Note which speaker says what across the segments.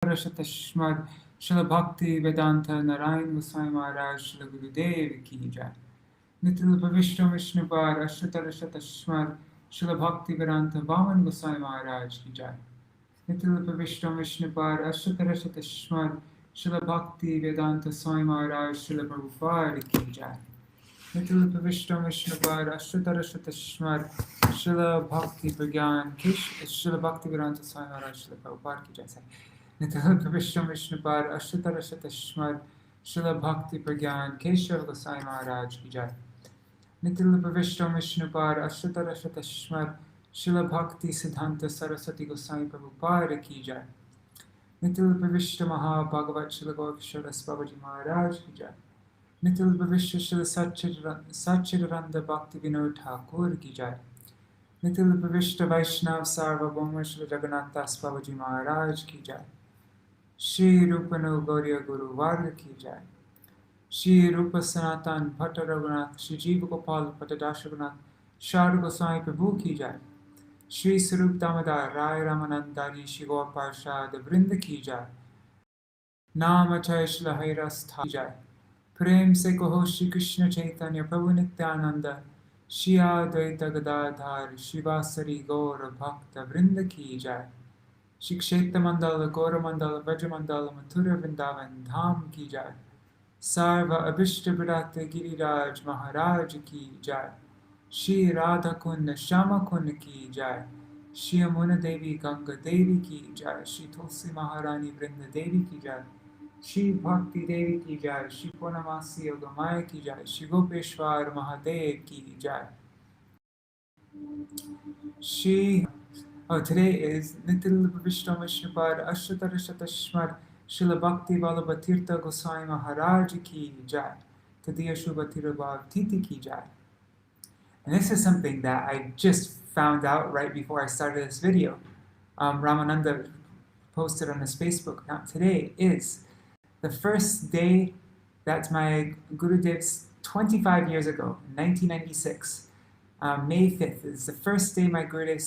Speaker 1: Tashmad Śrīla Bhaktivedānta Narayana Gosvāmī Mahārāja Śrīla Gurudev ki jai. Nityalpa Vishnu Vishnupad Ashtatarashta Tashmad Śrīla Bhaktivedānta Vāman Gosvāmī Mahārāja ki jai. Nityalpa Vishnu Vishnupad Ashtatarashta Tashmad Śrīla Bhaktivedānta Swāmī Mahārāja Śrīla Prabhupāda ki jai. Nityalpa Vishnu Vishnupad Ashtatarashta Tashmad Śrīla Bhaktivedānta Śrīla Bhaktivedānta Swāmī Mahārāja Śrīla Prabhupāda ki jai. Nityalpa Vishnu Vishnupad Ashtatarashta Tashmad Śrīla Bhaktivedānta Keshav Gosvāmī Mahārāja ki jai. Nityalpa Vishnu Vishnupad Ashtatarashta Tashmad Śrīla Bhaktisiddhanta Saraswati Gosvāmī Prabhupāda ki jai. Nityalpa Vishnu Mahābhagavat Śrīla Gaurkishora Babaji Mahārāja ki jai. Nityalpa Vishnu Śrīla Satchidananda Bhaktivinoda Thakur ki jai. Nityalpa Vishnu Vaishnava Sarvabhauma Śrīla Jagannath Das Babaji Mahārāja ki jai. Shri Rupanu Gauḍīya Guru Varga ki jai. Shri Rupa Sanatan Bhatta Raghunath Shri Jiva Gopal Patadasha Raghunath Shri Gosvāmī Prabhu ki jai. Shri Sarup Damodar Rai Ramanandari Shri Gaur Parshad Vrinda ki jai. Nama Chay Shri Hairas Tha ki jai. Prem se kaho Shri Krishna Chaitanya Prabhu Nityananda Shri Advaita Gadadhar Shivasari Gaur Bhakta Vrinda ki jai. Shri Kshetra Mandala Gaura Mandala Vaja Mandala Mathura Vrindavan Dham ki jai. Sarva Abhishta Bharata Giriraj Mahārāja ki jai. Shri Radha Kunda Shama Kunda ki jai. Shri Amuna Devi Ganga Devi ki jai. Shri Tulsi Maharani Vrinda Devi ki jai. Shri Bhakti Devi ki jai. Shri Purnamasi Yogamaya ki jai. Shri Gopeshwar Mahadev ki jai. Today is Nityalpa Vishnu Vishnupad Ashtatarashta Tashmad Śrīla Bhakti Ballabha Tīrtha Gosvāmī Mahārāja ki jai. Tadiya Shubha Tirabhav Titi ki jai. And this is something that I just found out right before I started this video. Ramananda posted on his Facebook account. Today is the first day that my Gurudev's 25 years ago, in 1996, May 5th, is the first day my Gurudev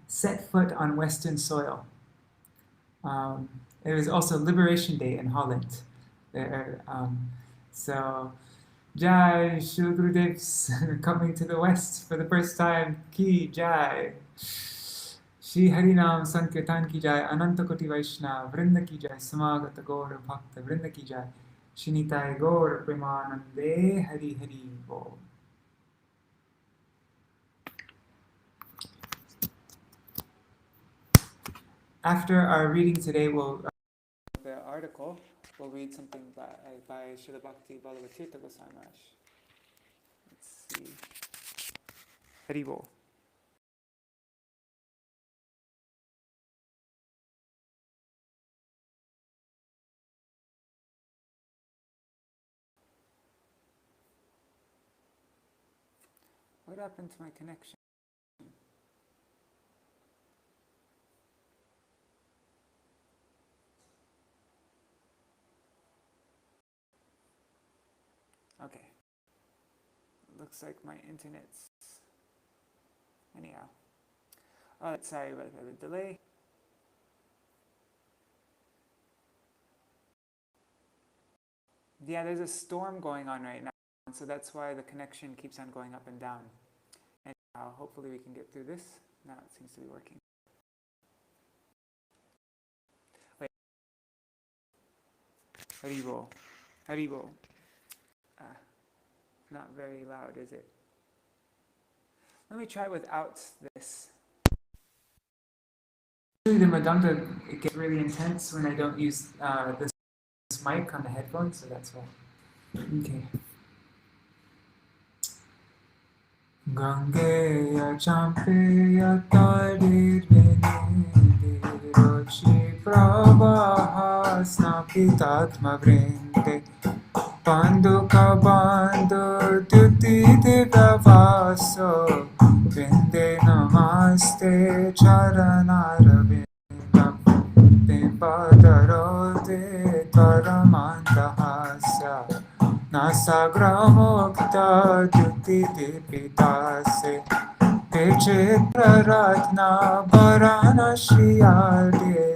Speaker 1: set foot on Western soil. It was also Liberation Day in Holland. So, Jai, Shri Gurudev's coming to the West for the first time. Ki Jai. Shri Harinam Sankirtan ki Jai. Ananta Koti Vaishnava Vrinda ki Jai. Samagata Gaura Bhakta Vrinda ki Jai. Shri Nitai Gaura Premanande Hari Hari Bo. After our reading today, the article, we'll read something by Śrīla Bhakti Ballabha Tīrtha Gosvāmī Mahārāja. Let's see. Hari Bol. What happened to my connection? Okay. Looks like my internet's... Anyhow. Sorry about the delay. Yeah, there's a storm going on right now, so that's why the connection keeps on going up and down. And hopefully we can get through this. Now it seems to be working. Wait. Haribol. Haribol. Not very loud, is it? Let me try without this. Usually the Madanga gets really intense when I don't use this mic on the headphones, so that's why. Okay. Gangeya champeya tarir veninde rochi prabha snapitatma vrinde Panduka bandhu duti divavaso Vinde namaste charanaravinda Pimpadarote taramandahasya Nasagramukta duti dipitase Vichitraratna Varanashiyade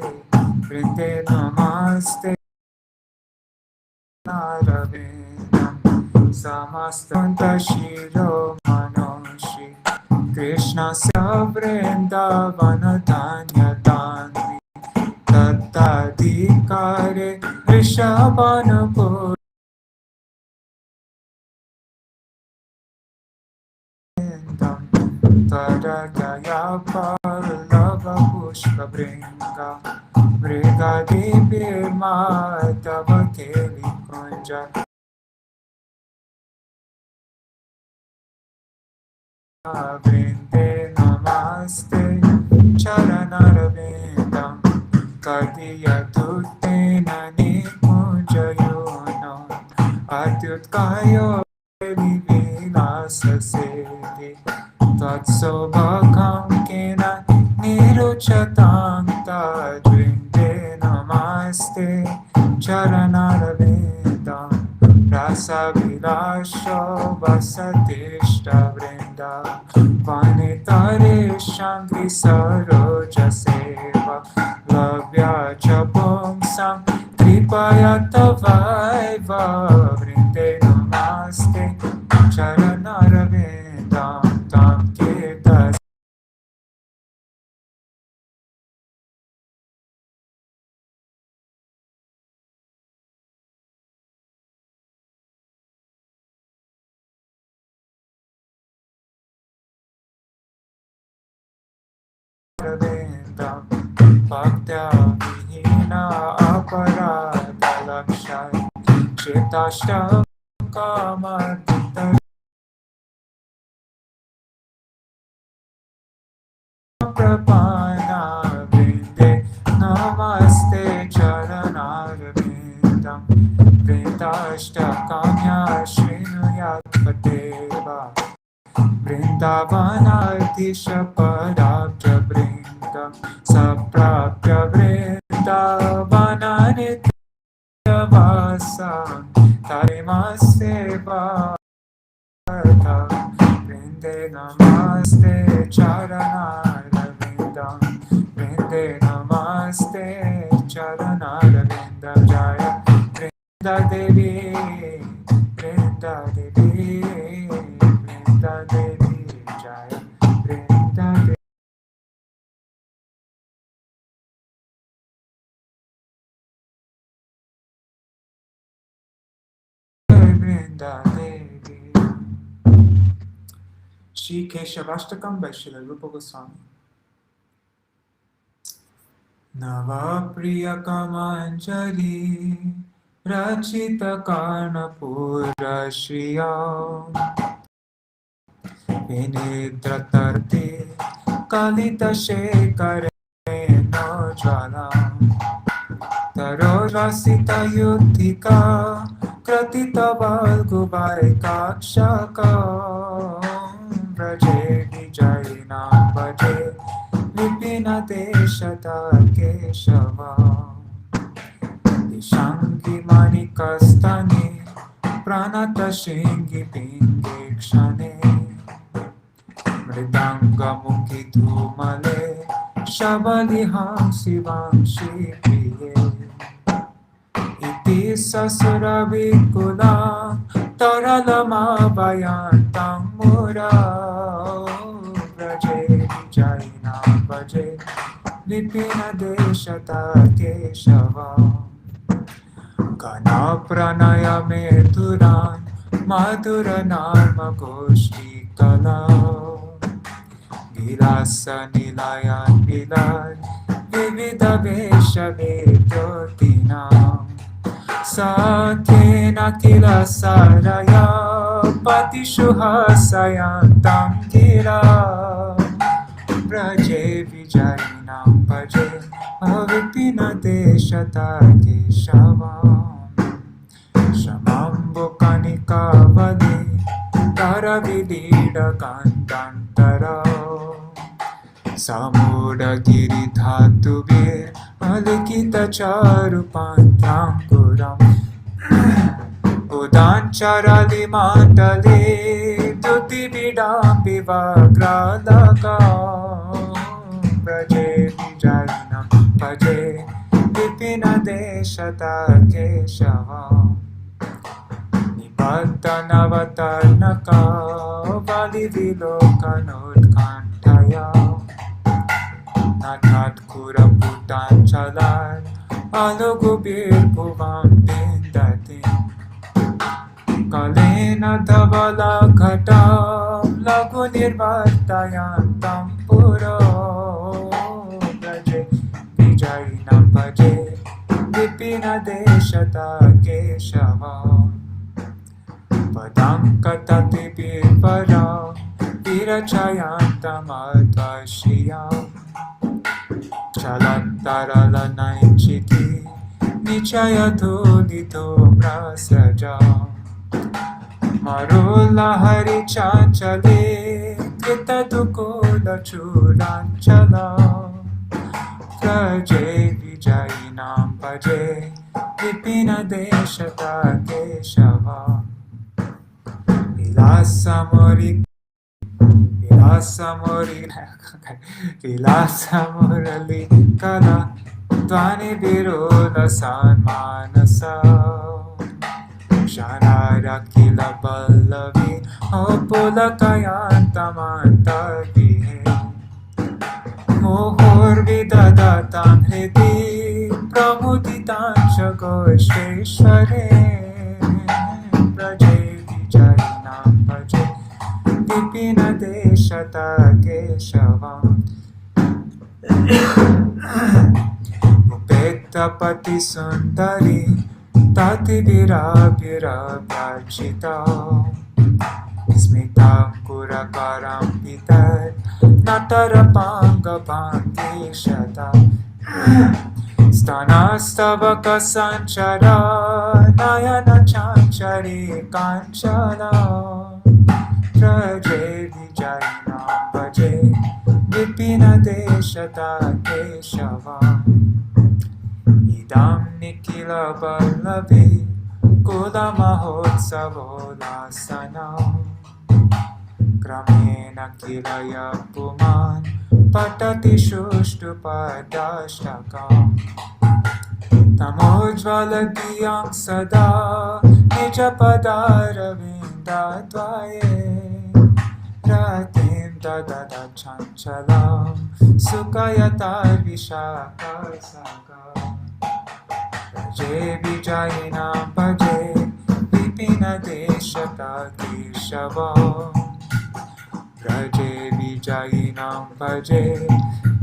Speaker 1: Vrinde Namaste Naravindam Samastanta Shiro Manoshi Krishna Vrindavanatanya Tanvi Tattadikare Rishabhanapur Tarakaya Pallava Pushpa Bringa Brigadi Birma Tava Keli Kunja Vrinde Namaste Charanaravindam Gauḍīya Tuttena Nikunjayono Atyutkayo Vilasa Siddhi Tatsobhakam Kena Niruchatam Tadvrinde Namaste Charanaravindam Rasa Vilasho Vasatishta Vrinda Vanitare Shangri Saroja Seva Labhya Chapumsam Tripaya Tavaiva Vrinde Namaste Charanaravindam Tam Kirta Ravindam Bhaktivedānta Aparada Lakshay Chitashtam Kamadita Prabhupāda Vrinde Namaste Charanaravindam Vrindashtakamya Śrīla Padeva Vrindavanartisha Padabja Vrindam Saprapya Vrindavananitya Vasam Tarimaste Bhata Vrinde Namaste Charanaravindam Vrinde Namaste Charanaravindam Jaya Vrinda Devi Vrinda Devi Vrinda Devi Jaya Vrinda Devi Vrinda Devi Shri Keshavashtakam by Śrīla Rupa Gosvāmī. Nava Priya Kamanjali Rachita Karnapura Shriya Vinidratarte Kalita Shekare No Jvala Tarojvasita Yuddhika Kratita Valguvai Kakshaka Vraje Vijayina Vaje Vipina Deshata Keshava Dishangi Manikastani Pranata Shingi Pingi Kshane Mridanga Mukhi Dhumale Shabaliham Sivanshi Priye Iti Sasura Vikula Taralama Vayantam Mura Vraje Vijayina Vaje Vipina Deshata Keshava Kana Pranaya Meturan Madhura Narma Goshti Kala Vilasa Nilayan Vilad Vivida Vesha Vedyotinam Satyena Kila Saraya Patishuha Sayantam Gira Vraje Vijayinam Bhaje Avipina Deshata Keshavam Shamambo Kanika Vadi Taravidida Kantantara Samuda Giri Dhatuvir Alikita Charupantankuram Udanchara Limandale Viduti vidambi vagralaka Praje vijayanam paje Vipina deshata keshava Nibaddhanavatarnaka Valivilokanutkanthaya Nathat Kuraputanchalan Alugubir Bhuvam Bindatim Kalena Dhavala Ghatam Lagu Nirvartayantam Puro Braje Vijayinam Bhaje Vipina Deshata Keshava Padam Katati Birvaram Virachayantam Advashiyam Chalattarala Nainchiti Nichayatu Nito Prasaja Marula Hari Chanchale Kritatukula Churanchala Praje Vijayinam Bhaje Vipina Deshata Keshava Vilasamurali Kala Dvani Viroda Sanmanasa Shanara Kila Ballavi Opulakayantamantavihe Mohor Vidadatam Hridi Pramuditan Shagoshveshware Praje Vijayinam Bhaje Vipina Deshata Keshavam Upetapati Sundari Tati Virabhirabhachita Smita Kurakaram Pitar Natarapanga Bhangeshata Stanastavaka Sanchara Nayana Chanchari Kanchala Praje Vijayinam Bhaje Vipina Deshata Keshava Idam Nikila Ballabha Kula Mahotsavo Lasana Kramena Kilaya Puman Patati Shushtu Padashtakam Tamojvala Diyam Sada Nijapadara Vindadvaye Ratim Dadada Chanchalam Sukayatar Vishaka Saga Praje Vijayinam Bhaje Vipina Deshata Keshava Praje Vijayinam Bhaje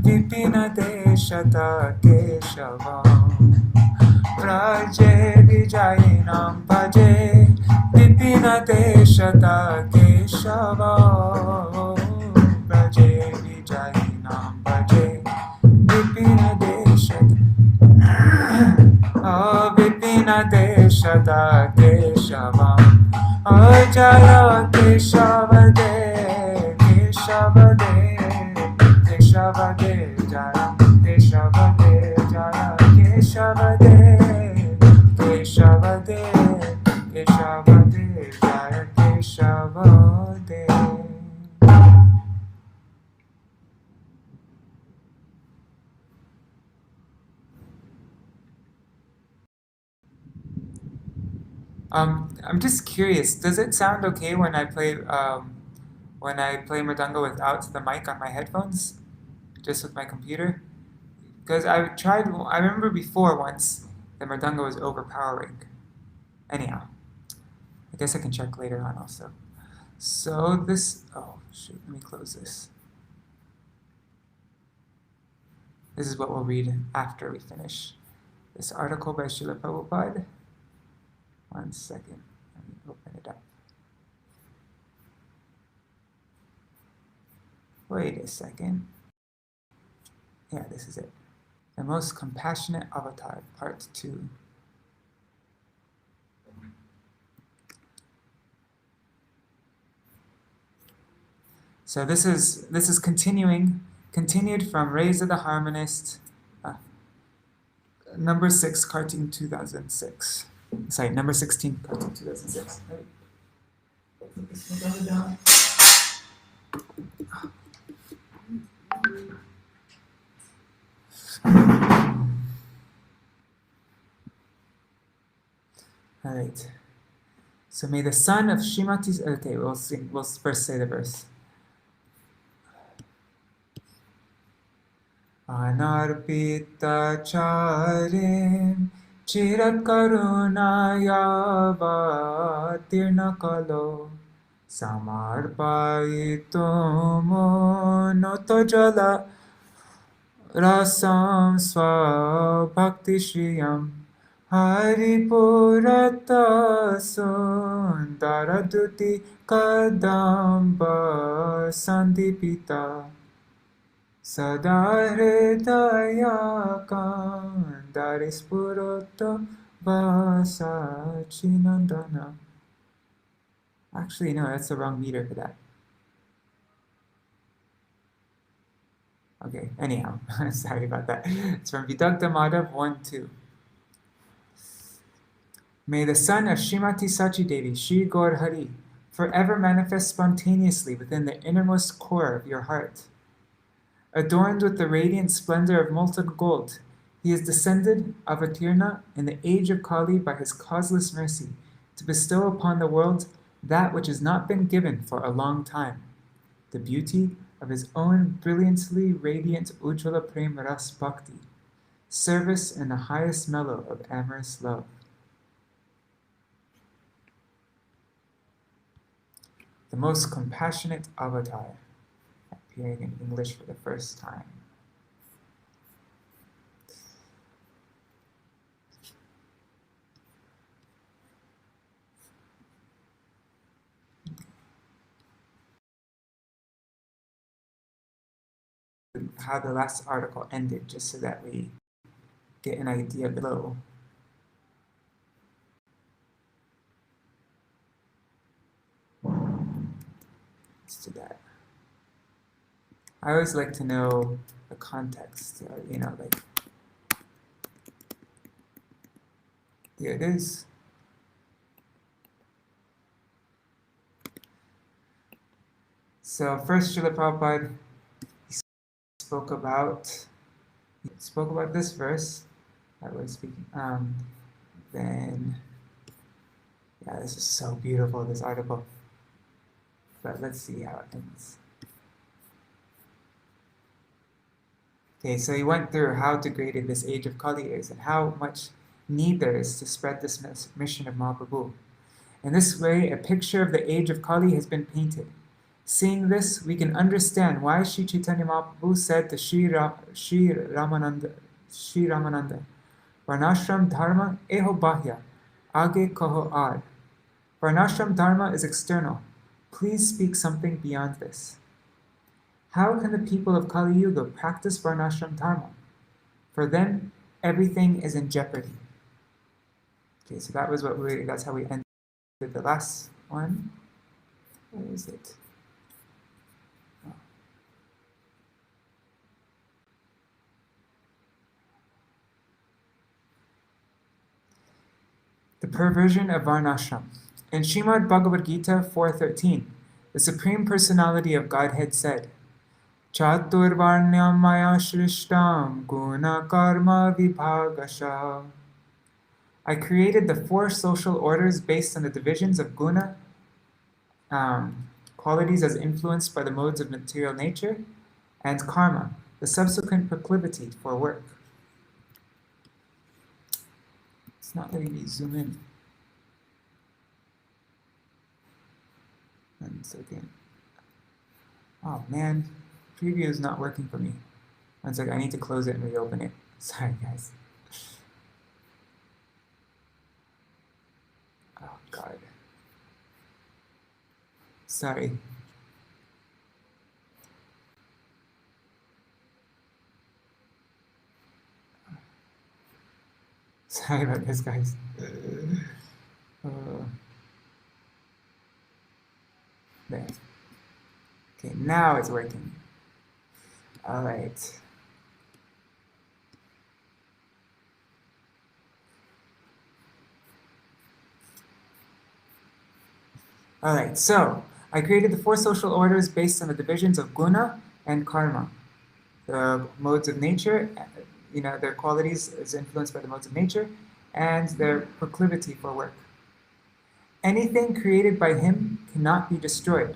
Speaker 1: Vipina Deshata Keshava Praje Vijayinam Bhaje Vipina Deshata Keshava Praje Vijayinam Bhaje Vipina Deshata Vipina Deshata Keshava Jaya Keshava De Keshava De Keshava De Jaya Keshava De Jaya Keshava De Keshava De Keshava De Jaya Keshava De. I'm just curious. Does it sound okay when I play mridanga without the mic on my headphones, just with my computer? Because I remember before once the mridanga was overpowering. Anyhow, I guess I can check later on also. So this, oh shoot, let me close this. This is what we'll read after we finish this article by Śrīla Prabhupāda. 1 second, let me open it up. Wait a second. Yeah, this is it. The Most Compassionate Avatar, Part 2. So this is continued from Rays of the Harmonist, number 6, cartoon 2006. Sorry, number 16, cartoon 2006. Put this one down. All right. So may the son of Shrimati's. Okay, we'll sing. We'll first say the verse. Anarpita charim chirat karunaya vatirna kalo samarpayitomo noto jala rasam sva bhakti shriyam haripurata sundaraduti kadamba sandipita Sada hridaya kandaris puroto vasa chinandana. Actually, no, that's the wrong meter for that. Okay, anyhow, sorry about that. It's from Vidagdha Madhav 1-2. May the son of Srimati Sachi Devi, Shri Gaur Hari, forever manifest spontaneously within the innermost core of your heart. Adorned with the radiant splendor of molten gold, he is descended, Avatāra, in the age of Kali by his causeless mercy, to bestow upon the world that which has not been given for a long time, the beauty of his own brilliantly radiant Ujjvala Prema Ras Bhakti, service in the highest mellow of amorous love. The most compassionate avatar, appearing in English for the first time. How the last article ended, just so that we get an idea below. Let's do that. I always like to know the context, like, here it is. So first, Srila Prabhupada spoke about this verse that we're speaking. Then, yeah, this is so beautiful, this article. But let's see how it ends. Okay, so he went through how degraded this age of Kali is and how much need there is to spread this mission of Mahaprabhu. In this way, a picture of the age of Kali has been painted. Seeing this, we can understand why Sri Chaitanya Mahaprabhu said to Sri Ramananda, Varnashram dharma eho bahya, age kaho ad. Varnashram dharma is external. Please speak something beyond this. How can the people of Kali Yuga practice Varnashram dharma? For them, everything is in jeopardy. Okay, so that was that's how we ended the last one. Where is it? Oh. The perversion of Varnashram. In Srimad Bhagavad Gita 4.13, the Supreme Personality of Godhead said, Chaturvarnyam maya shrishtam guna karma vibhagasha. I created the 4 social orders based on the divisions of guna, qualities as influenced by the modes of material nature, and karma, the subsequent proclivity for work. It's not letting me zoom in. 1 second. Oh man, preview is not working for me. 1 second, I need to close it and reopen it. Sorry guys. Oh God. Sorry. Sorry about this, guys. There. Okay, now it's working. All right. Alright, so I created the 4 social orders based on the divisions of guna and karma. The modes of nature, their qualities is influenced by the modes of nature, and their proclivity for work. Anything created by him cannot be destroyed.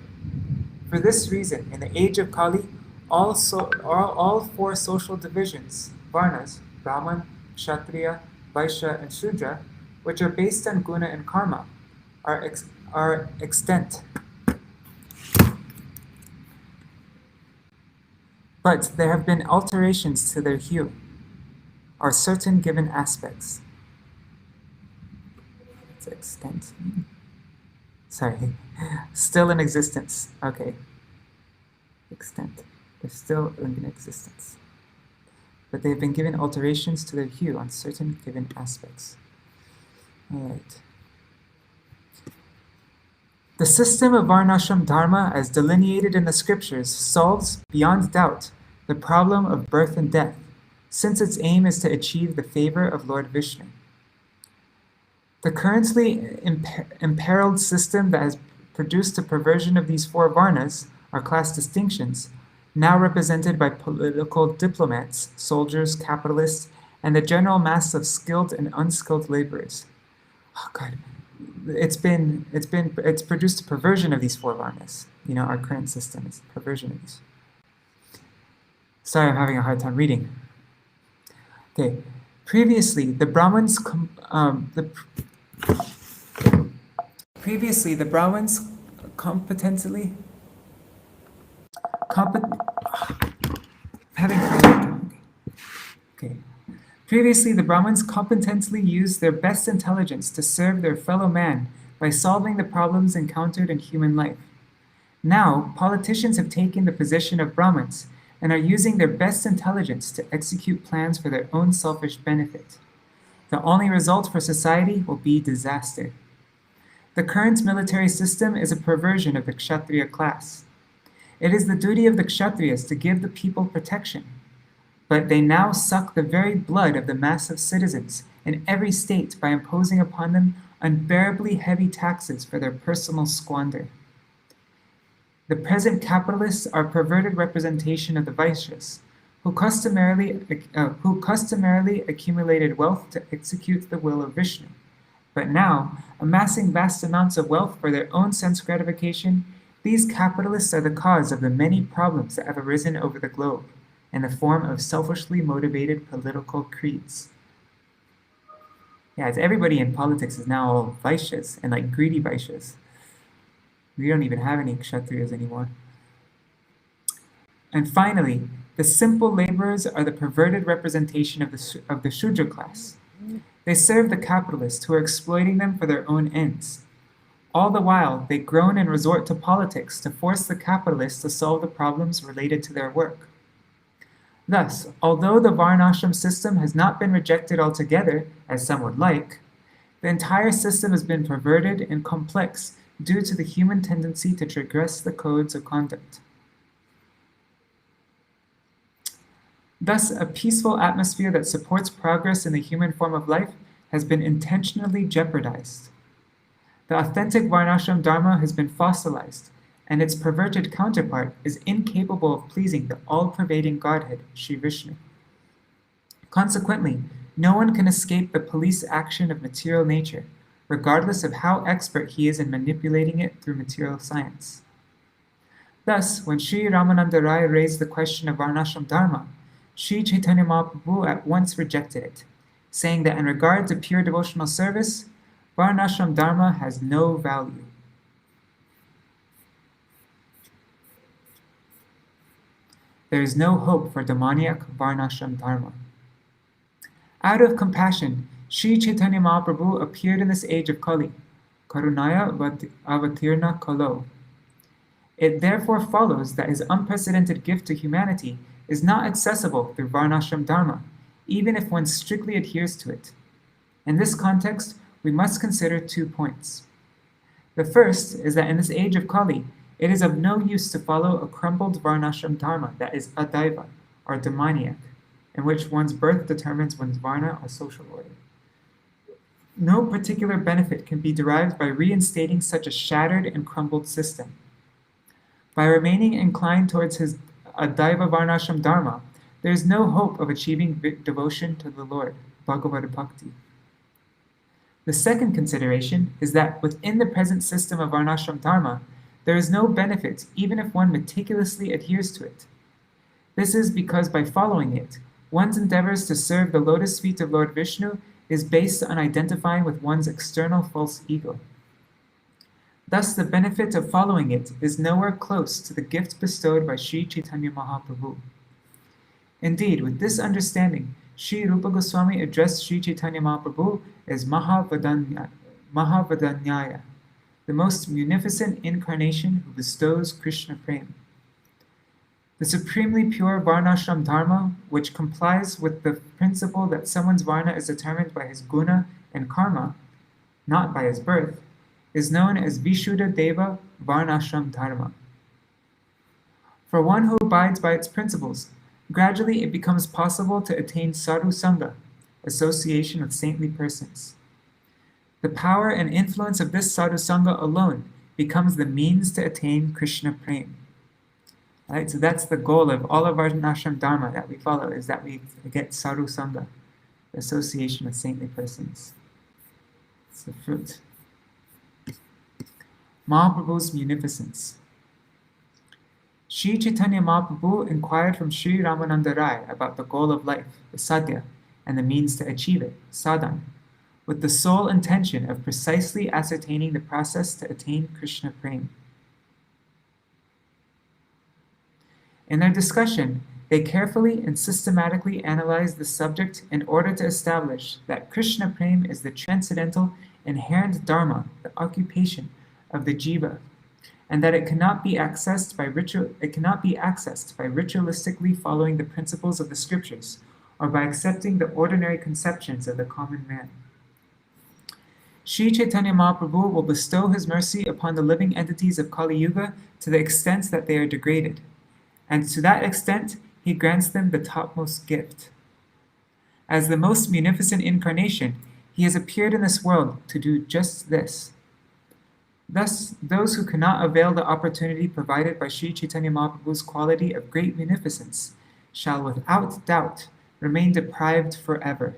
Speaker 1: For this reason, in the age of Kali, all 4 social divisions, varnas, Brahman, Kshatriya, Vaishya, and Shudra, which are based on guna and karma, are extant. But there have been alterations to their hue, or certain given aspects. What's extent? Sorry, still in existence. Okay, extent. They're still in existence. But they have been given alterations to their hue on certain given aspects. All right. The system of Varnashram Dharma, as delineated in the scriptures, solves, beyond doubt, the problem of birth and death, since its aim is to achieve the favor of Lord Vishnu. The currently imperiled system that has produced a perversion of these 4 varnas, or class distinctions, now represented by political diplomats, soldiers, capitalists, and the general mass of skilled and unskilled laborers. Oh God. It's produced a perversion of these 4 varnas. Our current system is a perversion of these. Sorry, I'm having a hard time reading. Okay, previously the Brahmins competently used their best intelligence to serve their fellow man by solving the problems encountered in human life. Now, politicians have taken the position of Brahmins and are using their best intelligence to execute plans for their own selfish benefit. The only result for society will be disaster. The current military system is a perversion of the Kshatriya class. It is the duty of the Kshatriyas to give the people protection, but they now suck the very blood of the mass of citizens in every state by imposing upon them unbearably heavy taxes for their personal squander. The present capitalists are a perverted representation of the Vaishyas, who customarily accumulated wealth to execute the will of Vishnu. But now, amassing vast amounts of wealth for their own sense gratification, these capitalists are the cause of the many problems that have arisen over the globe in the form of selfishly motivated political creeds. Yeah, it's everybody in politics is now all Vaishyas and greedy Vaishyas. We don't even have any Kshatriyas anymore. And finally, the simple laborers are the perverted representation of the Shudra class. They serve the capitalists who are exploiting them for their own ends. All the while, they groan and resort to politics to force the capitalists to solve the problems related to their work. Thus, although the Varnashram system has not been rejected altogether, as some would like, the entire system has been perverted and complex due to the human tendency to transgress the codes of conduct. Thus, a peaceful atmosphere that supports progress in the human form of life has been intentionally jeopardized. The authentic Varnashram Dharma has been fossilized, and its perverted counterpart is incapable of pleasing the all-pervading Godhead, Sri Vishnu. Consequently, no one can escape the police action of material nature, regardless of how expert he is in manipulating it through material science. Thus, when Sri Ramananda Rai raised the question of Varnashram Dharma, Sri Chaitanya Mahaprabhu at once rejected it, saying that in regard to pure devotional service, Varnashram Dharma has no value. There is no hope for demoniac Varnashram Dharma. Out of compassion, Sri Chaitanya Mahaprabhu appeared in this age of Kali, Karunaya Avatīrna Kalo. It therefore follows that his unprecedented gift to humanity is not accessible through Varnashram Dharma, even if one strictly adheres to it. In this context, we must consider 2 points. The first is that in this age of Kali, it is of no use to follow a crumbled Varnashram Dharma that is adaiva, or demoniac, in which one's birth determines one's varna or social order.
Speaker 2: no particular benefit can be derived by reinstating such a shattered and crumbled system. By remaining inclined towards his Daiva Varnashram Dharma, there is no hope of achieving devotion to the Lord, Bhagavad Bhakti. The second consideration is that within the present system of Varnashram Dharma, there is no benefit even if one meticulously adheres to it. This is because by following it, one's endeavors to serve the lotus feet of Lord Vishnu is based on identifying with one's external false ego. Thus, the benefit of following it is nowhere close to the gift bestowed by Sri Chaitanya Mahaprabhu. Indeed, with this understanding, Sri Rupa Gosvāmī addressed Sri Chaitanya Mahaprabhu as Mahavadanyaya, the most munificent incarnation who bestows Krishna Prem. The supremely pure Varnashram Dharma, which complies with the principle that someone's Varna is determined by his guna and karma, not by his birth, is known as Vishuddha Deva Varnashram Dharma. For one who abides by its principles, gradually it becomes possible to attain sadhu sangha, association with saintly persons. The power and influence of this sadhu sangha alone becomes the means to attain Krishna Prem. Right, so that's the goal of all of our Varnashram Dharma that we follow, is that we get sadhu sangha, association with saintly persons. It's the fruit. Mahaprabhu's munificence. Sri Chaitanya Mahaprabhu inquired from Sri Ramananda Rai about the goal of life, the sadhya, and the means to achieve it, sadhan, with the sole intention of precisely ascertaining the process to attain Krishna Prem. In their discussion, they carefully and systematically analyzed the subject in order to establish that Krishna Prem is the transcendental, inherent dharma, the occupation of the jiva, and that it cannot be accessed by ritualistically following the principles of the scriptures, or by accepting the ordinary conceptions of the common man. Sri Chaitanya Mahaprabhu will bestow his mercy upon the living entities of Kali Yuga to the extent that they are degraded, and to that extent he grants them the topmost gift. As the most munificent incarnation, he has appeared in this world to do just this. Thus, those who cannot avail the opportunity provided by Sri Chaitanya Mahaprabhu's quality of great munificence shall without doubt remain deprived forever.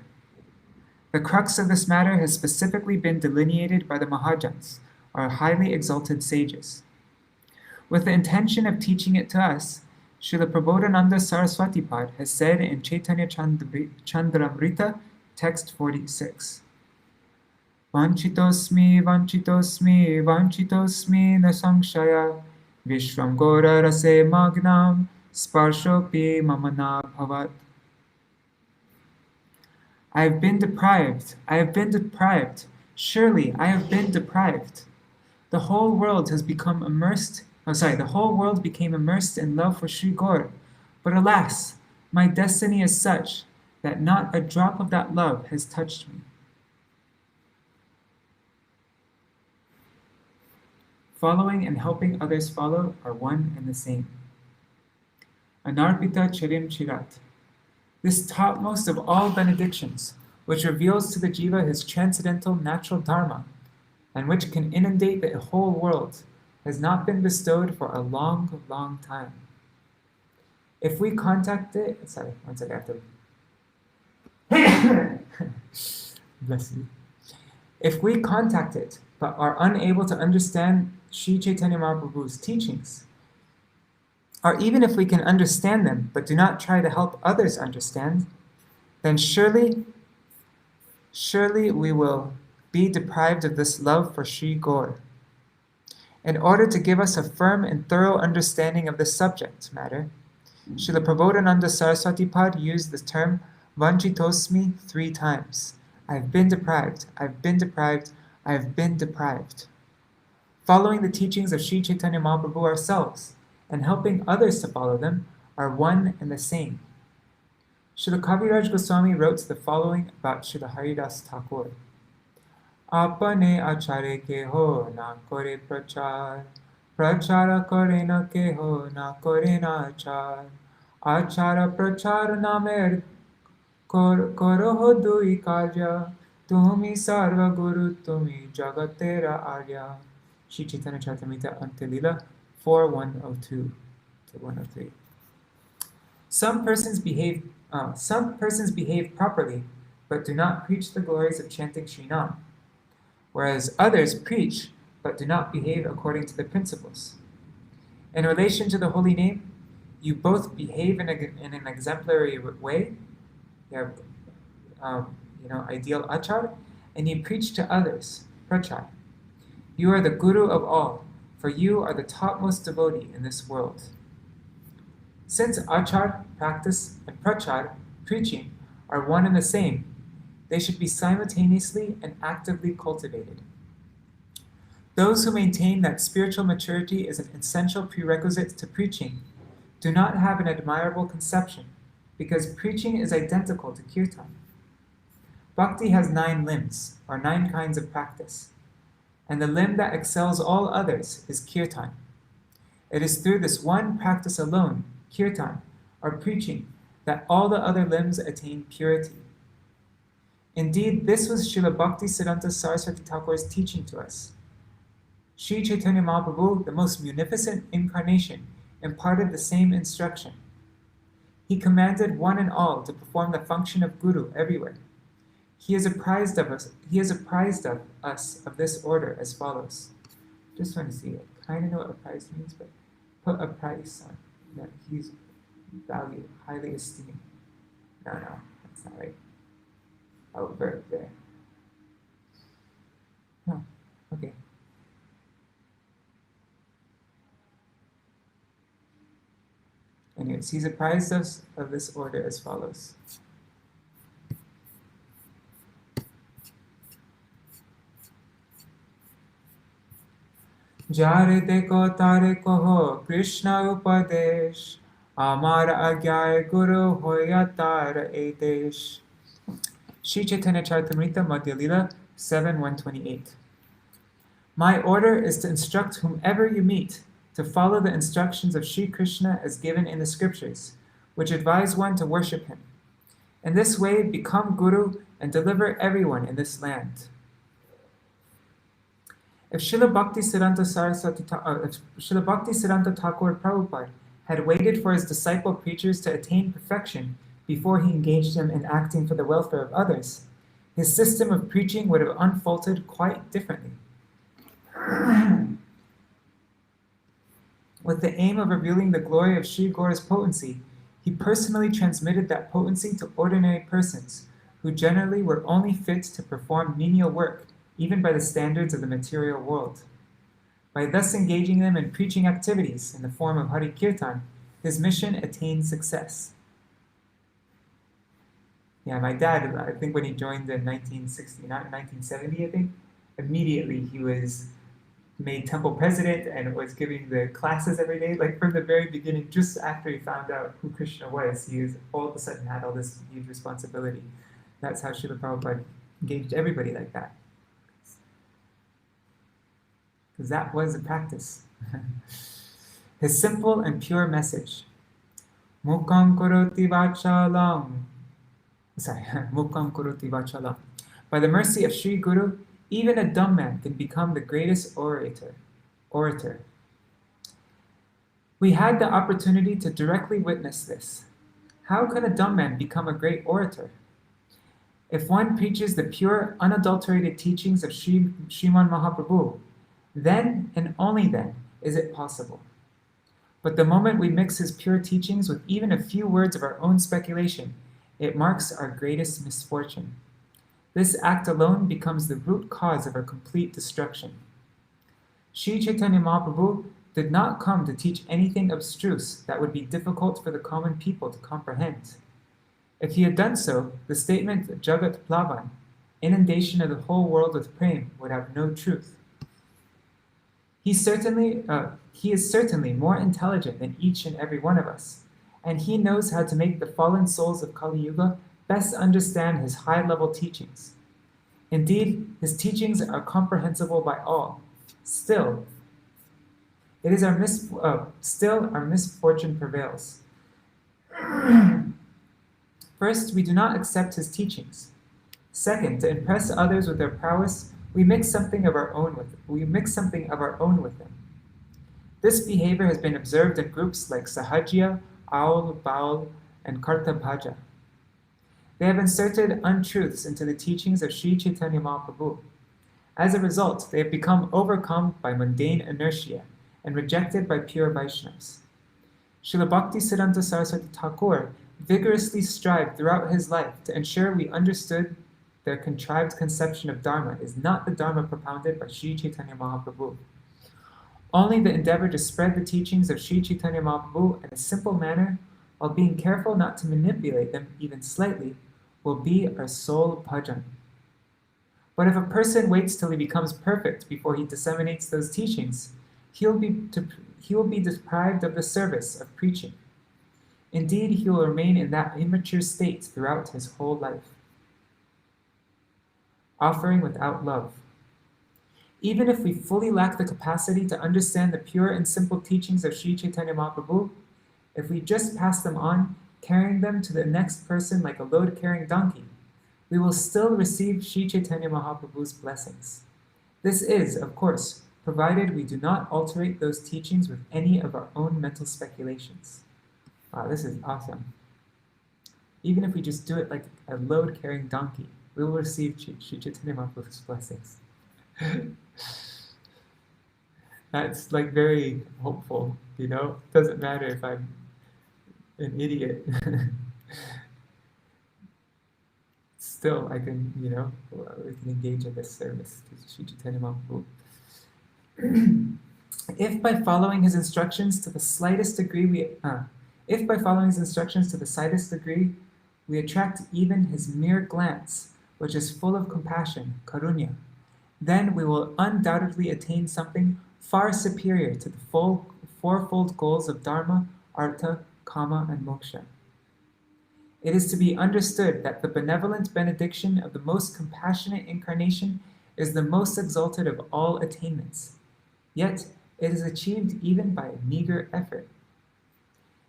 Speaker 2: The crux of this matter has specifically been delineated by the Mahārājas, our highly exalted sages. With the intention of teaching it to us, Srila Prabodhananda Saraswati Pad has said in Chaitanya Chandramrita, text 46, Vanchitosmi, vanchitosmi, vanchitosmi na samshaya, Vishvam Gora Rase Magnam, Sparshopi Mamana Bhavat. I have been deprived, surely I have been deprived. The whole world became immersed in love for Sri Gaur, but alas, my destiny is such that not a drop of that love has touched me. Following and helping others follow are one and the same. Anarpita Chirim Chirat. This topmost of all benedictions, which reveals to the jiva his transcendental natural dharma, and which can inundate the whole world, has not been bestowed for a long, long time. If we contact it, Bless you. If we contact it, but are unable to understand Sri Chaitanya Mahaprabhu's teachings, or even if we can understand them, but do not try to help others understand, then surely we will be deprived of this love for Sri Gaur. In order to give us a firm and thorough understanding of this subject matter, Srila Prabodhananda Saraswati Pad used the term Vanchitosmi 3 times. I have been deprived, I have been deprived, I have been deprived. Following the teachings of Sri Chaitanya Mahaprabhu ourselves, and helping others to follow them, are one and the same. Srila Kaviraj Goswami wrote the following about Srila Haridas Thakur. Apane achare ke ho na kore prachar, prachara kore na ke ho na kore na achar, achara prachar namer koro ho dui karya, Tumi sarva guru, tumi jagatera arya. Shri Chaitanya Charitamrita Antilila 4:102 to 103. Some persons behave properly, but do not preach the glories of chanting Shrinam, whereas others preach, but do not behave according to the principles. In relation to the holy name, you both behave in an exemplary way. You have, ideal achar, and you preach to others, prachar. You are the guru of all, for you are the topmost devotee in this world. Since achar, practice, and prachar, preaching, are one and the same, they should be simultaneously and actively cultivated. Those who maintain that spiritual maturity is an essential prerequisite to preaching do not have an admirable conception, because preaching is identical to kirtan. Bhakti has 9 limbs, or 9 kinds of practice, and the limb that excels all others is kirtan. It is through this one practice alone, kirtan, or preaching, that all the other limbs attain purity. Indeed, this was Srila Bhaktisiddhanta Saraswati Thakur's teaching to us. Sri Chaitanya Mahaprabhu, the most munificent incarnation, imparted the same instruction. He commanded one and all to perform the function of guru everywhere. He is apprised of us of this order as follows. Just want to see it. Kind of know what apprised means, but put a price on that he's valued, highly esteemed. No, that's not right. Oh, verb there. No, okay. Anyways, he's apprised us of this order as follows. Jare deko tare koho Krishna upadesh, Amara agyay guru hoyatar edesh. Shri Chaitanya Charitamrita Madhya Lila 7:128. My order is to instruct whomever you meet to follow the instructions of Sri Krishna as given in the scriptures, which advise one to worship him. In this way, become guru and deliver everyone in this land. If Srila Bhaktisiddhanta Thakur Prabhupada had waited for his disciple preachers to attain perfection before he engaged them in acting for the welfare of others, his system of preaching would have unfolded quite differently. With the aim of revealing the glory of Sri Gaura's potency, he personally transmitted that potency to ordinary persons, who generally were only fit to perform menial work, even by the standards of the material world. By thus engaging them in preaching activities in the form of Hari Kirtan, his mission attained success. Yeah, my dad, I think when he joined in 1970, I think, immediately he was made temple president and was giving the classes every day. Like from the very beginning, just after he found out who Krishna was, he was all of a sudden had all this huge responsibility. That's how Srila Prabhupada engaged everybody like that. Because that was a practice. His simple and pure message. Mukam karoti vachalam. Mukam karoti vachalam. By the mercy of Sri Guru, even a dumb man can become the greatest orator. We had the opportunity to directly witness this. How can a dumb man become a great orator? If one preaches the pure, unadulterated teachings of Sriman Mahaprabhu, then and only then is it possible. But the moment we mix his pure teachings with even a few words of our own speculation, it marks our greatest misfortune. This act alone becomes the root cause of our complete destruction. Sri Chaitanya Mahaprabhu did not come to teach anything abstruse that would be difficult for the common people to comprehend. If he had done so, the statement Jagat Plavan, inundation of the whole world with prem, would have no truth. He is certainly more intelligent than each and every one of us, and he knows how to make the fallen souls of Kali Yuga best understand his high-level teachings. Indeed, his teachings are comprehensible by all. Still, our misfortune prevails. First, we do not accept his teachings. Second, to impress others with their prowess, we mix something of our own with them. This behavior has been observed in groups like Sahajya, Aul, Baul, and Kartabhaja. They have inserted untruths into the teachings of Sri Chaitanya Mahaprabhu. As a result, they have become overcome by mundane inertia and rejected by pure Vaishnavas. Srila Bhaktisiddhanta Saraswati Thakur vigorously strived throughout his life to ensure we understood their contrived conception of Dharma is not the Dharma propounded by Sri Chaitanya Mahaprabhu. Only the endeavor to spread the teachings of Sri Chaitanya Mahaprabhu in a simple manner, while being careful not to manipulate them even slightly, will be our sole bhajan. But if a person waits till he becomes perfect before he disseminates those teachings, he will be deprived of the service of preaching. Indeed, he will remain in that immature state throughout his whole life. Offering without love. Even if we fully lack the capacity to understand the pure and simple teachings of Sri Chaitanya Mahaprabhu, if we just pass them on, carrying them to the next person like a load-carrying donkey, we will still receive Sri Chaitanya Mahaprabhu's blessings. This is, of course, provided we do not alterate those teachings with any of our own mental speculations. Wow, this is awesome. Even if we just do it like a load-carrying donkey, we will receive Sri Chaitanya Mahaprabhu's blessings. That's like very hopeful, you know? Doesn't matter if I'm an idiot. Still, I can, we can engage in this service to Sri Chaitanya Mahaprabhu. If by following his instructions to the slightest degree we attract even his mere glance, which is full of compassion, karunya, then we will undoubtedly attain something far superior to the fourfold goals of Dharma, Artha, Kama, and Moksha. It is to be understood that the benevolent benediction of the most compassionate incarnation is the most exalted of all attainments, yet it is achieved even by a meager effort.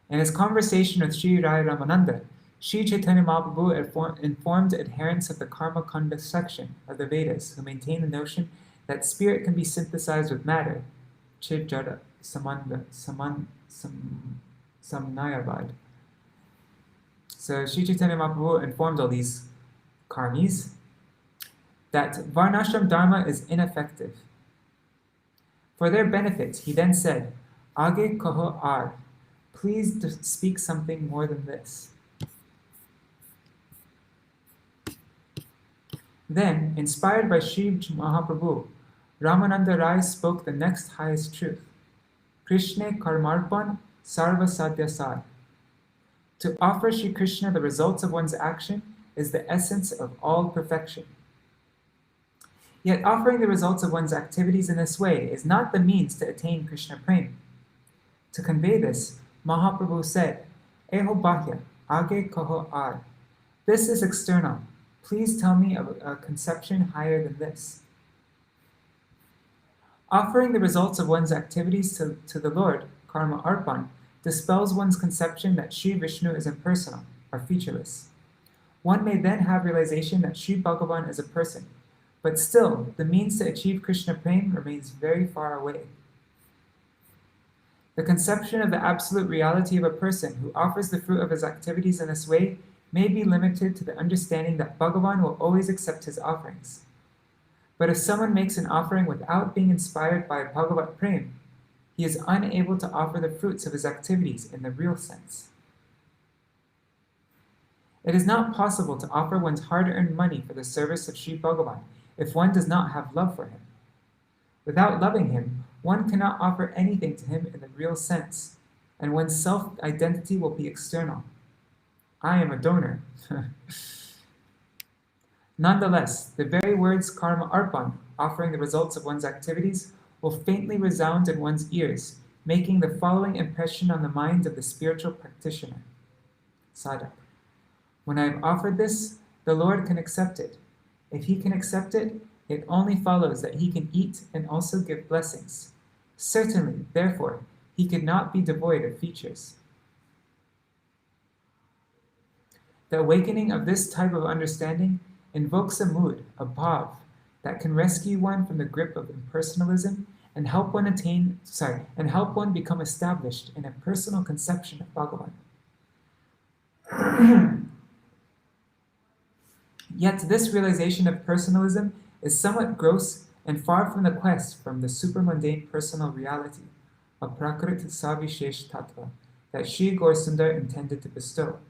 Speaker 2: In his conversation with Sri Rai Ramananda, Sri Chaitanya Mahaprabhu informed adherents of the Karma Kanda section of the Vedas who maintain the notion that spirit can be synthesized with matter, Chid Jada Samnayavad. So Sri Chaitanya Mahaprabhu informed all these karmis that Varnashram Dharma is ineffective. For their benefit, he then said, Age kaho ar, please speak something more than this. Then, inspired by Sri Mahaprabhu, Ramananda Rai spoke the next highest truth. Krishna karmarpan sarva sadhyasad. To offer Sri Krishna the results of one's action is the essence of all perfection. Yet offering the results of one's activities in this way is not the means to attain Krishna Prem. To convey this, Mahaprabhu said, Eho bahya, age kaho ar. This is external. Please tell me of a conception higher than this. Offering the results of one's activities to the Lord, karma arpan, dispels one's conception that Sri Vishnu is impersonal, or featureless. One may then have realization that Sri Bhagavan is a person, but still, the means to achieve Krishna Prem remains very far away. The conception of the absolute reality of a person who offers the fruit of his activities in this way may be limited to the understanding that Bhagavan will always accept his offerings. But if someone makes an offering without being inspired by Bhagavat Prem, he is unable to offer the fruits of his activities in the real sense. It is not possible to offer one's hard-earned money for the service of Sri Bhagavan if one does not have love for him. Without loving him, one cannot offer anything to him in the real sense, and one's self-identity will be external. I am a donor. Nonetheless, the very words karma arpan, offering the results of one's activities, will faintly resound in one's ears, making the following impression on the mind of the spiritual practitioner. Sadhak. When I have offered this, the Lord can accept it. If he can accept it, it only follows that he can eat and also give blessings. Certainly, therefore, he could not be devoid of features. The awakening of this type of understanding invokes a mood, a bhav, that can rescue one from the grip of impersonalism and help one become established in a personal conception of Bhagavan. Yet this realization of personalism is somewhat gross and far from the quest from the supermundane personal reality of Prakriti Savishesh Tattva that Sri Gaurasundar intended to bestow.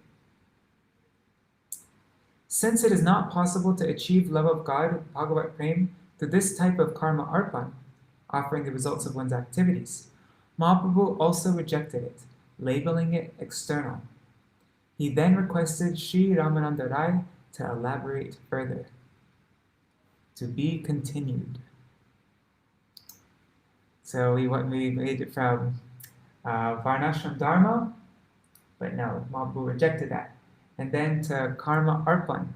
Speaker 2: Since it is not possible to achieve love of God, Bhagavat Prem, through this type of karma arpan, offering the results of one's activities, Mahaprabhu also rejected it, labeling it external. He then requested Sri Ramananda Rai to elaborate further. To be continued. So we made it from Varnashram Dharma, but no, Mahaprabhu rejected that. And then to Karma Arpan,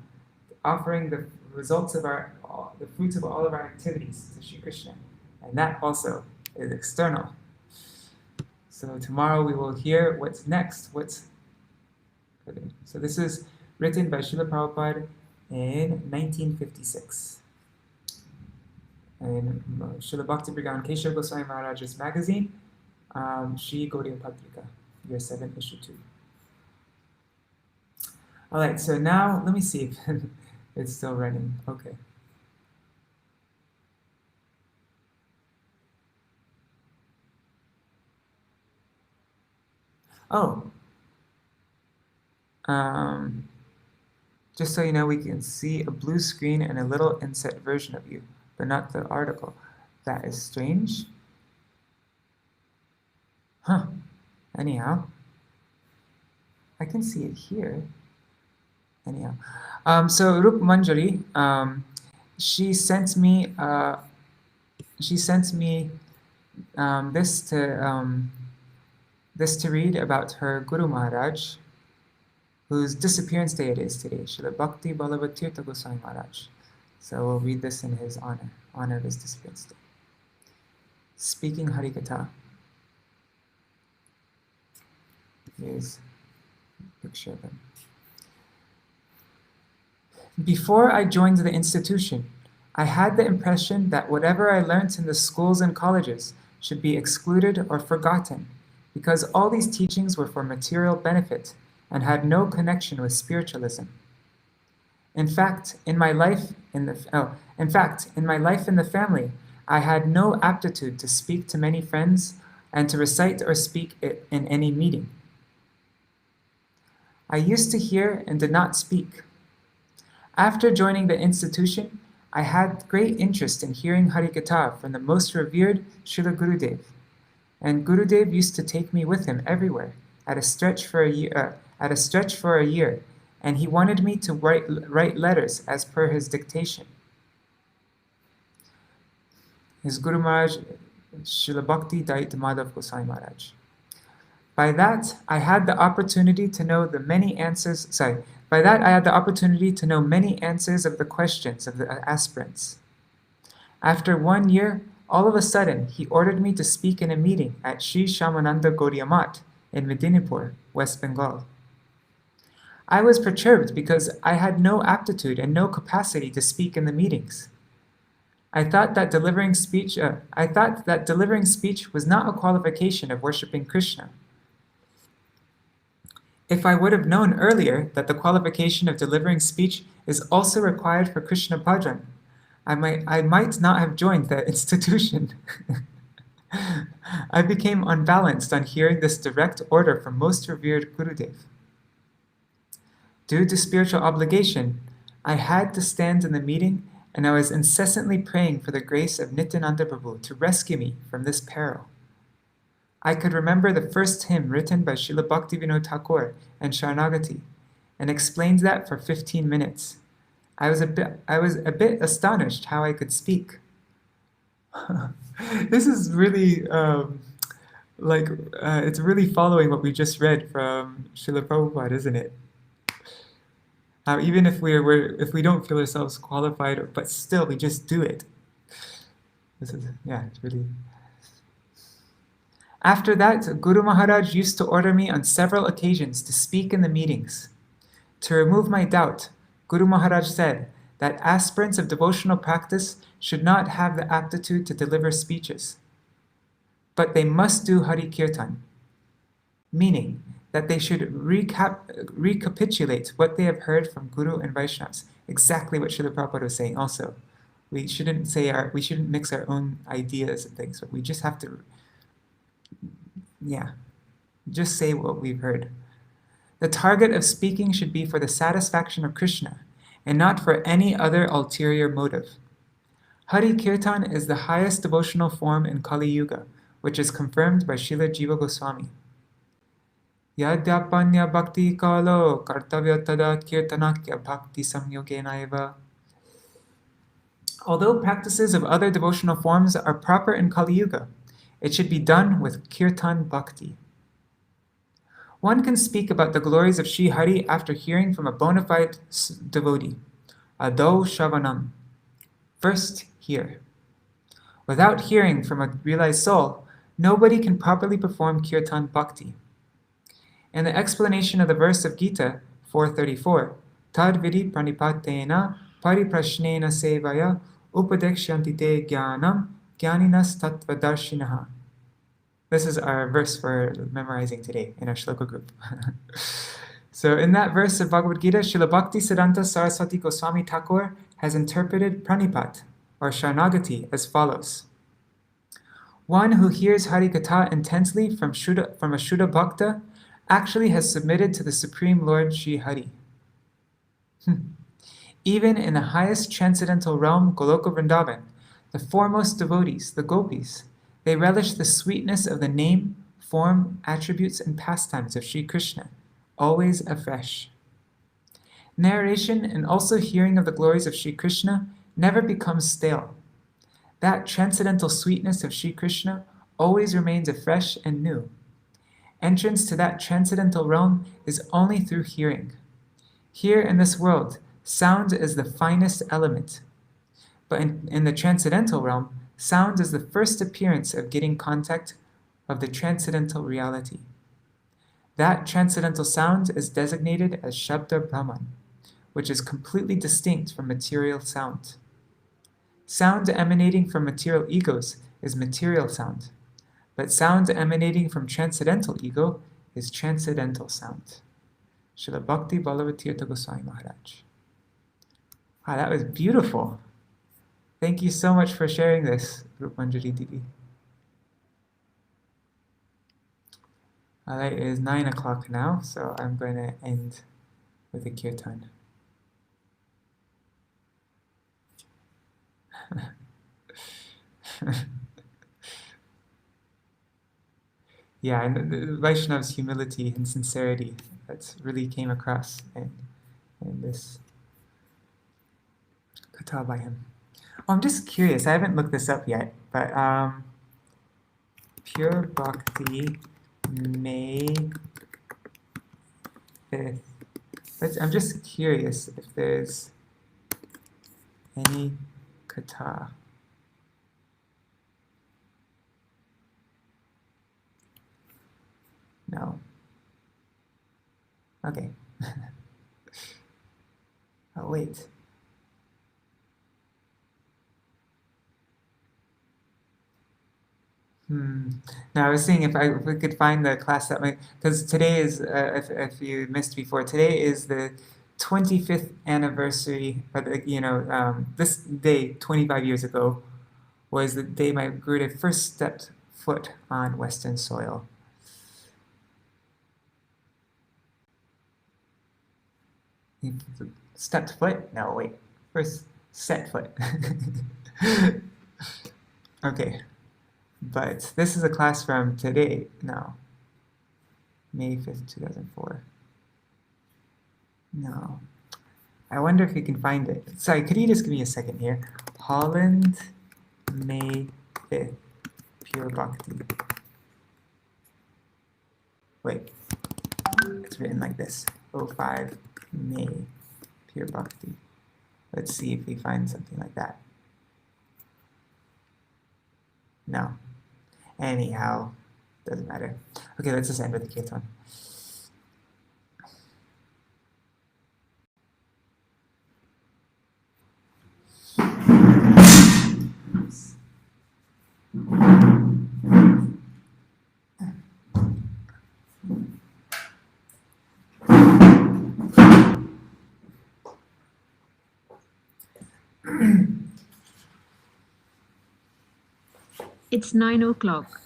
Speaker 2: offering the results of the fruits of all of our activities to Sri Krishna. And that also is external. So tomorrow we will hear what's next. So this is written by Srila Prabhupada in 1956. In Srila Bhaktivedānta Keshav Gosvāmī Mahārāja's magazine, Shri Gauḍīya Patrikā, year 7, issue 2. All right, so now let me see if it's still running. Okay. Oh. Just so you know, we can see a blue screen and a little inset version of you, but not the article. That is strange. Huh. Anyhow, I can see it here. Anyhow, so Rup Manjari, she sent me this to read about her Guru Mahārāja, whose disappearance day it is today, Srila Bhakti Ballabha Tīrtha Gosvāmī Mahārāja. So we'll read this in his honor of his disappearance day. Speaking Harikatha. Here's a picture of him. Before I joined the institution, I had the impression that whatever I learnt in the schools and colleges should be excluded or forgotten, because all these teachings were for material benefit and had no connection with spiritualism. In fact, in my life in the family, I had no aptitude to speak to many friends and to recite or speak in any meeting. I used to hear and did not speak. After joining the institution, I had great interest in hearing Harikatha from the most revered Srila Gurudev, and Gurudev used to take me with him everywhere at a stretch for a year, and he wanted me to write letters as per his dictation. His Guru Maharaj, Srila Bhakti Dait Madhav Goswami Maharaj. By that, I had the opportunity to know many answers of the questions of the aspirants. After 1 year, all of a sudden, he ordered me to speak in a meeting at Sri Shyamananda Gaudiya Math in Medinipur, West Bengal. I was perturbed because I had no aptitude and no capacity to speak in the meetings. I thought that delivering speech was not a qualification of worshipping Krishna. If I would have known earlier that the qualification of delivering speech is also required for Krishna bhajan, I might not have joined the institution. I became unbalanced on hearing this direct order from most revered Gurudev. Due to spiritual obligation, I had to stand in the meeting, and I was incessantly praying for the grace of Nityananda Prabhu to rescue me from this peril. I could remember the first hymn written by Srila Bhaktivedānta Thakur and Sharanagati, and explained that for 15 minutes. I was a bit astonished how I could speak. This is really it's really following what we just read from Srila Prabhupada, isn't it? Even if we don't feel ourselves qualified, but still we just do it. It's really. After that, Guru Maharaj used to order me on several occasions to speak in the meetings. To remove my doubt, Guru Maharaj said that aspirants of devotional practice should not have the aptitude to deliver speeches, but they must do Hari Kirtan, meaning that they should recapitulate what they have heard from Guru and Vaishnavas. Exactly what Srila Prabhupada was saying also. We shouldn't mix our own ideas and things, but we just have to, just say what we've heard. The target of speaking should be for the satisfaction of Krishna, and not for any other ulterior motive. Hari Kirtan is the highest devotional form in Kali Yuga, which is confirmed by Srila Jiva Gosvāmī. Yadyapanya bhakti kalo kartavya tada kirtanakya bhakti samyogena eva. Although practices of other devotional forms are proper in Kali Yuga, it should be done with kirtan bhakti. One can speak about the glories of Sri Hari after hearing from a bona fide devotee. Ado Shravanam. First, hear. Without hearing from a realized soul, nobody can properly perform kirtan bhakti. In the explanation of the verse of Gita 4:34, Tad vidi pranipatena pariprashnena sevaya upadekshanti te jnanam jnaninas tatvadarshinaha. This is our verse for memorizing today in our shloka group. So in that verse of Bhagavad Gita, Srila Bhaktisiddhanta Saraswati Goswami Thakur has interpreted pranipat, or Sharanagati, as follows. One who hears Hari Katha intensely from a Shuddha Bhakta actually has submitted to the Supreme Lord Sri Hari. Even in the highest transcendental realm, Goloka Vrindavan, the foremost devotees, the gopis, they relish the sweetness of the name, form, attributes, and pastimes of Sri Krishna, always afresh. Narration and also hearing of the glories of Sri Krishna never becomes stale. That transcendental sweetness of Sri Krishna always remains afresh and new. Entrance to that transcendental realm is only through hearing. Here in this world, sound is the finest element. But in the transcendental realm, sound is the first appearance of getting contact of the transcendental reality. That transcendental sound is designated as Shabda Brahman, which is completely distinct from material sound. Sound emanating from material egos is material sound, but sound emanating from transcendental ego is transcendental sound. Srila Bhakti Ballabha Tīrtha Gosvāmī Mahārāja. Ah, that was beautiful. Thank you so much for sharing this, Rupanjali Didi. It is 9 o'clock now, so I'm going to end with a kirtan. Yeah, and the Vaishnav's humility and sincerity, that's really came across in this katha by him. Oh, I'm just curious, I haven't looked this up yet, but Pure Bhakti May 5th. I'm just curious if there's any katha. No. Okay. Oh, wait. Now I was seeing if we could find the class that might, because today is, if you missed before, today is the 25th anniversary, this day 25 years ago was the day my Gurudev first stepped foot on Western soil. Stepped foot? No, wait. First set foot. Okay. But this is a class from today. No. May 5th, 2004. No. I wonder if you can find it. Sorry, could you just give me a second here? Holland, May 5th, Pure Bhakti. Wait. It's written like this. 05, May, Pure Bhakti. Let's see if we find something like that. No. Anyhow, doesn't matter. Okay, let's just end with the kirtan.
Speaker 3: It's 9 o'clock.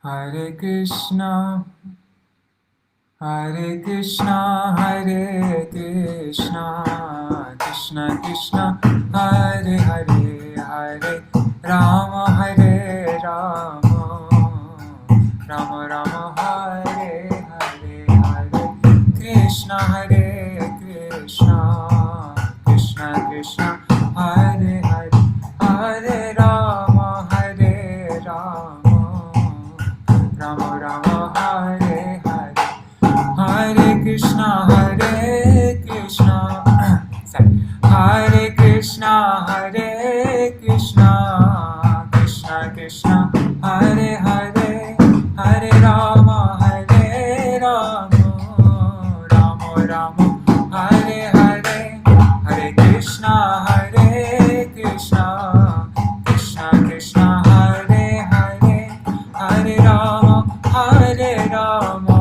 Speaker 1: Hare Krishna, Hare Krishna, Hare Krishna, Krishna Krishna, Hare Hare, Hare Rama, Hare Rama, Rama Rama, Hare Hare, Hare Krishna, Hare Krishna, Krishna Krishna, Hare Hare, Hare Rama, Hare Rama, Rama Rama, Hare Hare, Hare Krishna, Hare Krishna, sorry, Hare Krishna, Hare Krishna, Krishna Krishna, Hare Hare, Hare Rama, Hare Rama, Rama Rama, Hare Hare, Hare Krishna, Hare Krishna, Krishna Krishna, Hare Hare, Hare Rama, Hare Rama,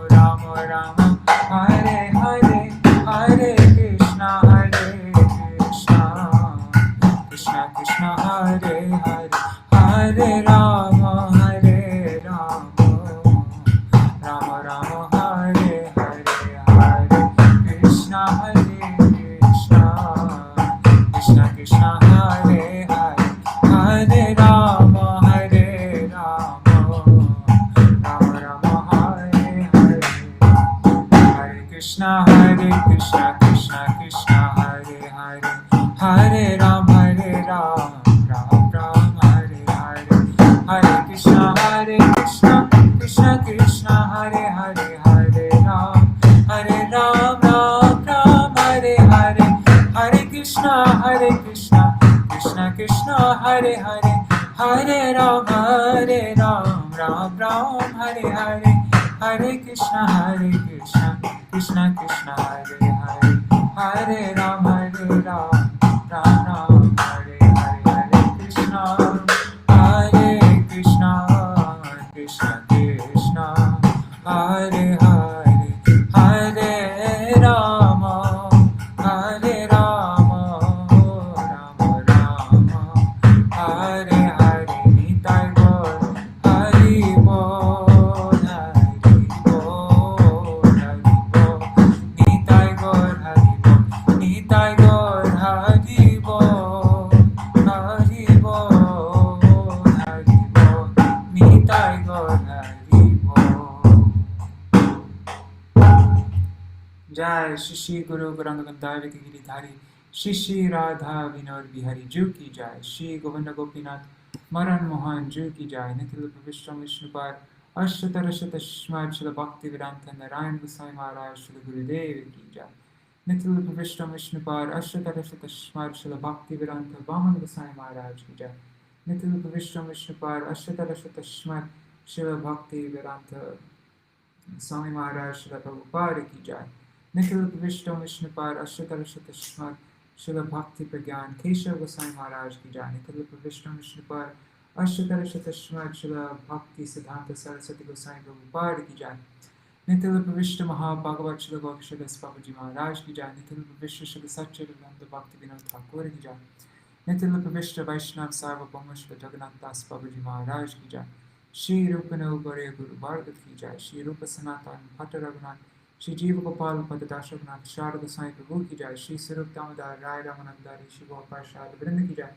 Speaker 1: Rama Rama, Hare Hare, Hare Krishna, Hare Krishna, Krishna Krishna, Hare Hare, Hare Rama, Hare Rama, Rama Rama, Hare Hare, Hare Krishna, Hare Krishna, Krishna Krishna, Hare Hare, Hare Rama, Hare Rama, Rama Rama, Hare Hare, Hare Krishna, Hare Krishna, Krishna Krishna, Hare Hare, Hare Ram, Hare Ram, Ram Ram, Hare Hare, Hare Krishna, Hare Krishna, Krishna Krishna, Hare Hare, Hare Ram, Ram Ram, Hare Hare, Hare Krishna, Krishna Krishna, Hare Hare, Hare Ram, Ram Ram, Hare Hare, Hare Krishna, Krishna Krishna, Hare Hare, Hare Ram, Ram Ram, Hare Hare, Hare Krishna, Krishna Krishna, Hare Hare, Hare Rama, Hare Rama, Rama Rama, Hare Hare, Nitai Gaur, Hari Bol, Hari Bol, Hari Bol, Nitai Gaur, Hari Bol, Nitai Gaur, Hari Bol, Hari Bol, Hari Bol, Nitai Gaur, Hari Bol. जय श्री श्री गुरु गौरांग गंधारी की गिरिधारी श्री श्री राधा विनोद बिहारी जू की जय, श्री गोविंद गोपीनाथ मरण मोहन जू की जय, निखिल विष्णु विष्णुपाद अष्टतर शतस्मात् श्री भक्तिवेदांत नारायण गोस्वामी महाराज श्री गुरुदेव की जय, निखिल विष्णु विष्णुपाद अष्टतर शतस्मात् श्री भक्तिवेदांत वामन गोस्वामी महाराज की जय, निखिल विष्णु विष्णुपाद अष्टतर शतस्मात् श्री भक्तिवेदांत स्वामी महाराज श्री प्रभुपाद की जय, निखिल विष्णु विष्णुपाद अष्टतर शतस्मात् श्री भक्ति प्रज्ञान केशव गोस्वामी महाराज की जय, निखिल विष्णु विष्णुपाद अष्टतर शतस्मात् श्री भक्ति सिद्धांत सरस्वती गोस्वामी प्रभुपाद की जय, निखिल विष्णु महाभागवत श्री गोक्षदास बाबा जी महाराज की जय, निखिल विष्णु श्री सच्चिदानंद भक्ति विनोद ठाकुर की जय, निखिल विष्णु वैष्णव सार्वभौम श्री जगन्नाथ दास बाबा जी महाराज की जय, श्री रूप नवगौरे गुरु भारत की जय, श्री रूप सनातन भट्ट रघुनाथ श्री जीव गोपाल पददास रघुनाथ शारद गोसाई प्रभु की जय, श्री स्वरूप दामोदर राय रामानंदारी श्री गोपाल वृंद की जय,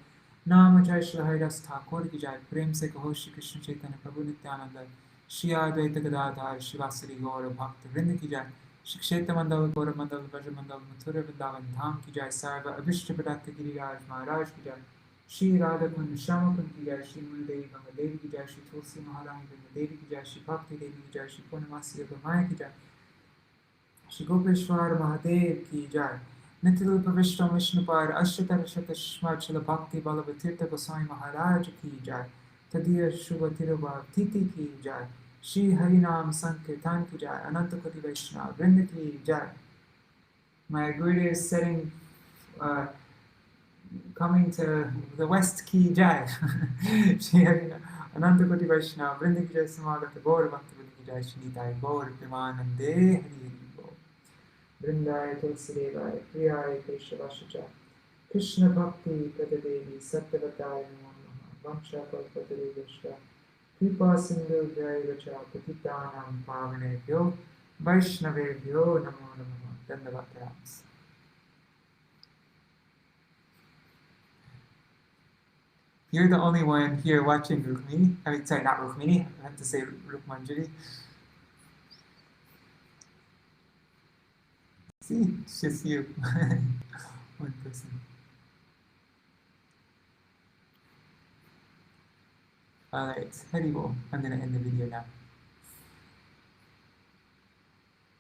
Speaker 1: नाम जय श्री हरिदास ठाकुर की जय, प्रेम से कहो श्री कृष्ण चैतन्य प्रभु नित्यानंद श्री अद्वैत गदाधर शिवासरी गौर भक्त वृंद की जय, श्री क्षेत्र मंडल गौर मंडल ब्रज मंडल मथुरा वृंदावन धाम की जय, सर्व अभिष्ट प्रदत्त गिरिराज महाराज की जय, श्री राधा कुंड श्याम कुंड की जय, श्री मूलदेवी गंगा देवी की जय, श्री तुलसी महारानी गंगा देवी की जय, श्री भक्ति देवी की जय, श्री पूर्णमासी माया की जय, श्री गोपेश्वर महादेव की जय, निखिल विष्णु विष्णुपाद अष्टतर शतस्मात् श्री भक्ति बल्लभ तीर्थ गोस्वामी महाराज की जय, तदीय शुभ तिथि की जय, श्री हरिनाम संकीर्तन की जय, अनंत कोटि वैष्णव वृंद की जय. My Guru is setting, coming to the West की जय, श्री हरिनाम अनंत कोटि वैष्णव वृंद की जय, समागत गौर भक्त वृंद की जय, श्री निताय गौर प्रेमानंदे हरि हरि बोल. वृंदाय तुलसीदेवाय प्रियाय केशवाय च
Speaker 2: Krishna Bhakti Padadevi Sattvatāya Namaha Vaksha Kalpatarubhashta Kripa Sindhu Jayavacha Patitanam Pavanebhyo Vaishnavebhyo Namo Namaha Dandavataras. You're the only one here watching Rukmini. I mean, sorry, not Rukmini. I have to say Rukmanjari. See, it's just you. One person. Alright, Haribol. I'm going to end the video now.